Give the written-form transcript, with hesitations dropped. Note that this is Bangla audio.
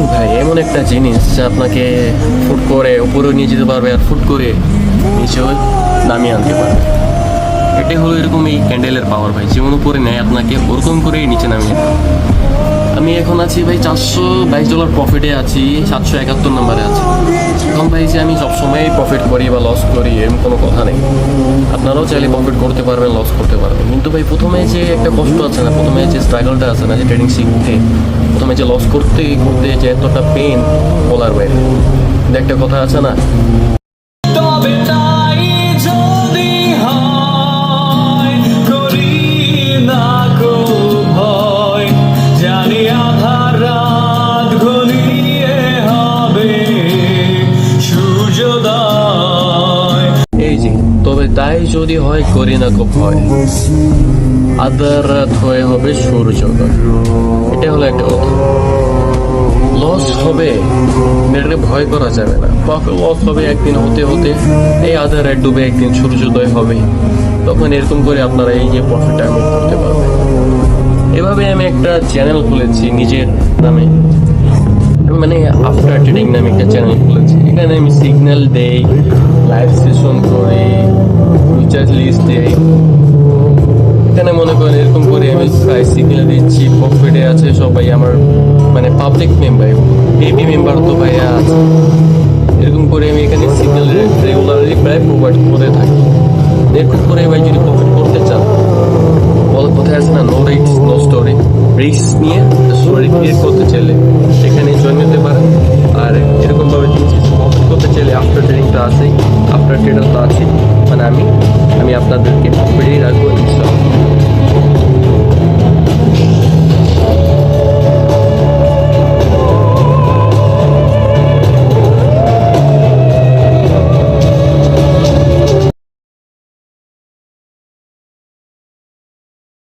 ট্রেডিং ভাই এমন একটা জিনিস যা আপনাকে ফুট করে উপরেও নিয়ে যেতে পারবে আর ফুট করে নিচেও নামিয়ে আনতে পারবে। এটাই হলো এরকম এই ক্যান্ডেলের পাওয়ার ভাই, যেমন উপরে নেয় আপনাকে ওরকম করেই নিচে নামিয়ে দেয়। আমি এখন আছি ভাই $422 প্রফিটে আছি, 771 নম্বরে আছি। এখন ভাই যে আমি সবসময় প্রফিট করি বা লস করি এরকম কোনো কথা নেই। আপনারাও চাইলে প্রফিট করতে পারবেন, লস করতে পারবেন, কিন্তু ভাই প্রথমে যে একটা কষ্ট আছে না, প্রথমে যে স্ট্রাগলটা আছে না, যে ট্রেডিং শিখতে প্রথমে যে লস করতে করতে যে এতটা পেন বলার বাইরে। কিন্তু একটা কথা আছে না, তবে তাই যদি হয় করি না কো ভয়, জানি আধার রাত ঘনিয়ে হবে সূর্যোদয়। এই যে তবে তাই যদি হয় করি না খুব ভয়, আধার রাত হয়ে হবে সূর্যোদয়। এটা হলো একটা কথা। লস হবে এটাকে ভয় করা যাবে না। লস হবে একদিন, হতে হতে এই আধার রাত ডুবে একদিন সূর্যোদয় হবে। তখন এরকম করে আপনারা এই যে প্রফিটটা আমি করতে পারবেন। এভাবে আমি একটা চ্যানেল খুলেছি নিজের নামে, মানে আফটার ট্রেডিং নামে একটা চ্যানেল খুলেছি। এখানে আমি সিগন্যাল দেই, লাইভ সেশন করি, ফিচার লিস্ট দেই। এখানে মনে করেন এরকম করে আমি প্রায় সিগন্যাল দিচ্ছি, প্রফিটে আছে সবাই আমার, মানে পাবলিক মেম্বার, বেবি মেম্বার তো ভাইয়া আছে। এরকম করে আমি এখানে সিগন্যাল রেগুলারলি প্রায় প্রোভাইড করে থাকি। এরকম করে ভাই যদি প্রফিট করতে চান, বল কোথায় আছে না, no risk no story, risk নিয়ে স্টোরি ক্রিয়েট করতে চাইলে এখানে জয়েন হতে পারেন। আর এরকমভাবে প্রফিট করতে চাইলে আফটার ট্রেডিং তো আছেই, আফটার ট্রেডার তো আছেই, মানে আমি আপনাদেরকে প্রফিটেই রাখবো